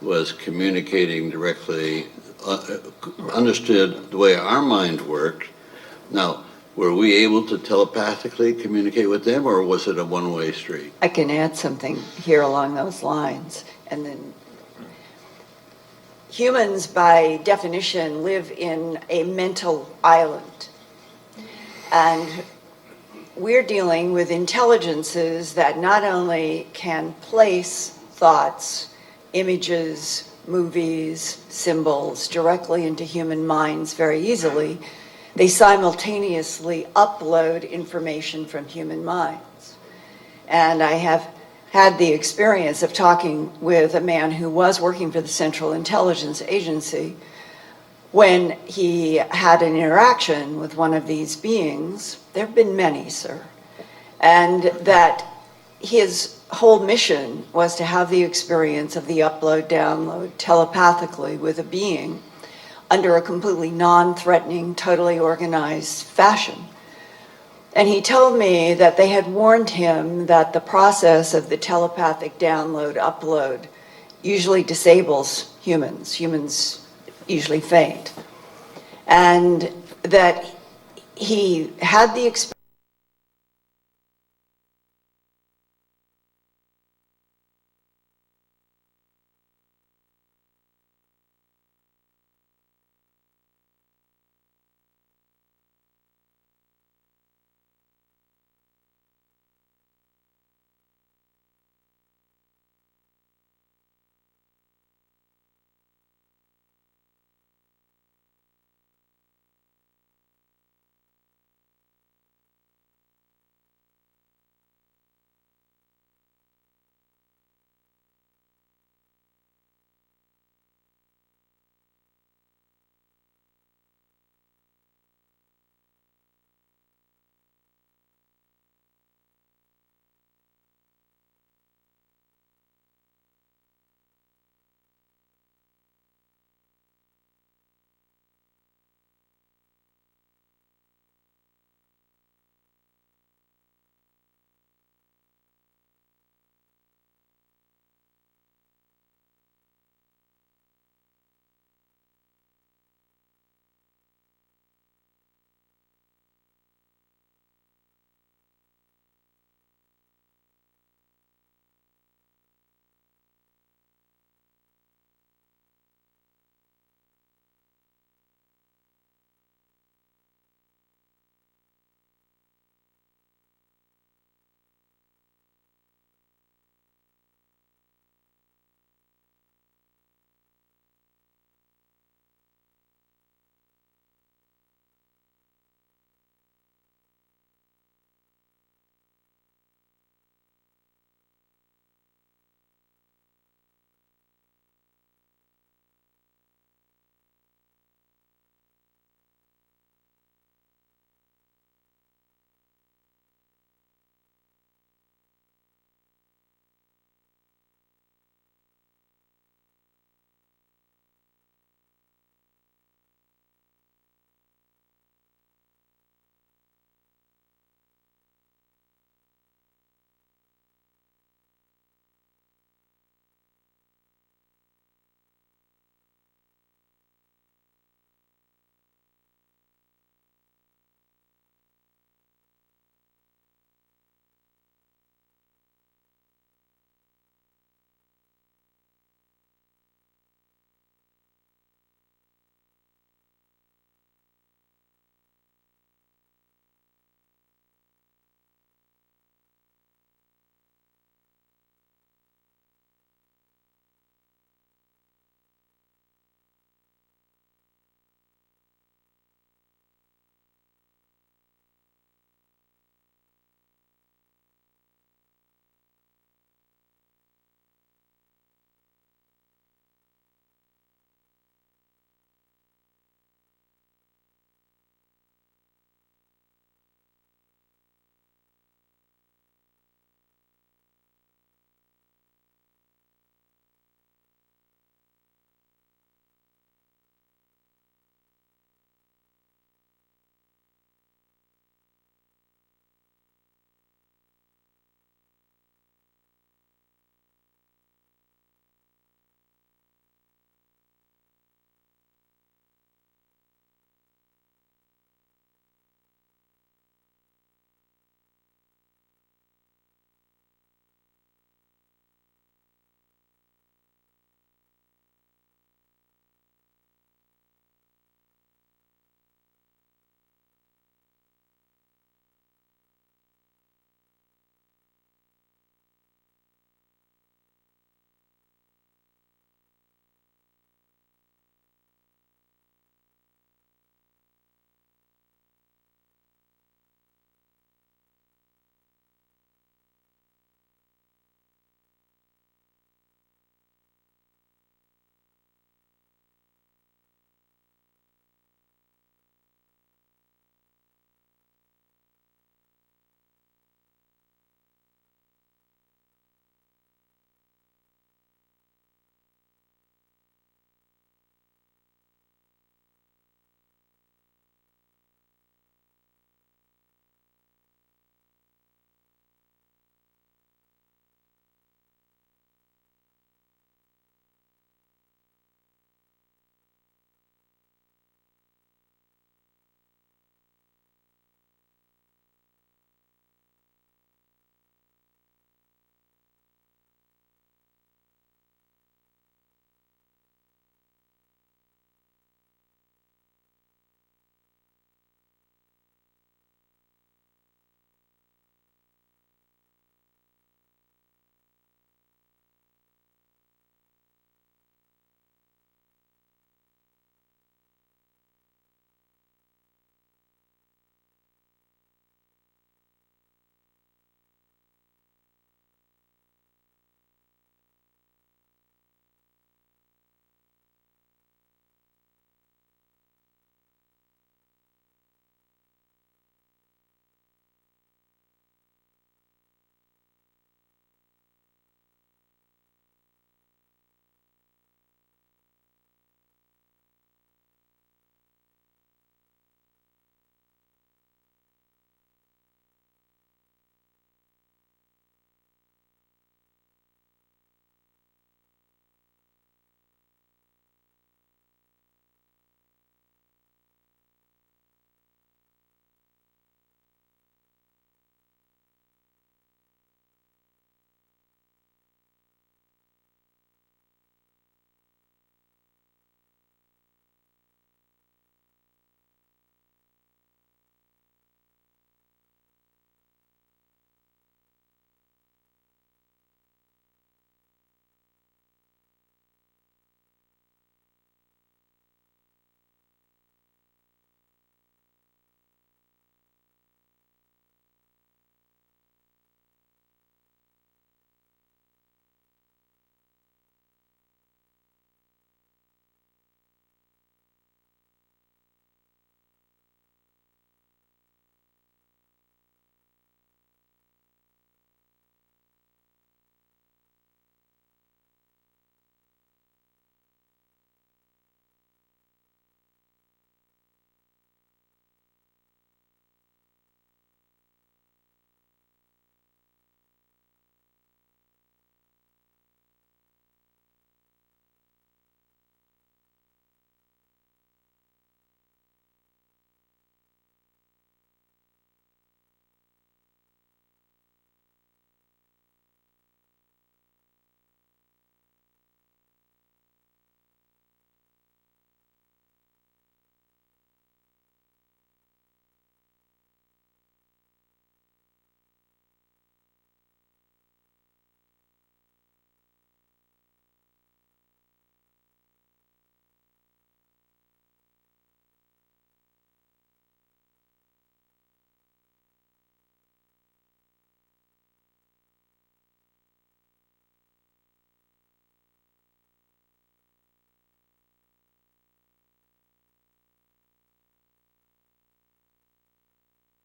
was communicating directly, understood the way our mind worked. Now, were we able to telepathically communicate with them, or was it a one-way street? I can add something here along those lines. And then humans, by definition, live in a mental island. And we're dealing with intelligences that not only can place thoughts, images, movies, symbols directly into human minds very easily, they simultaneously upload information from human minds. And I have had the experience of talking with a man who was working for the Central Intelligence Agency when he had an interaction with one of these beings. There have been many, sir. And that his whole mission was to have the experience of the upload-download telepathically with a being under a completely non-threatening, totally organized fashion. And he told me that they had warned him that the process of the telepathic download, upload usually disables humans. Humans usually faint. And that he had the experience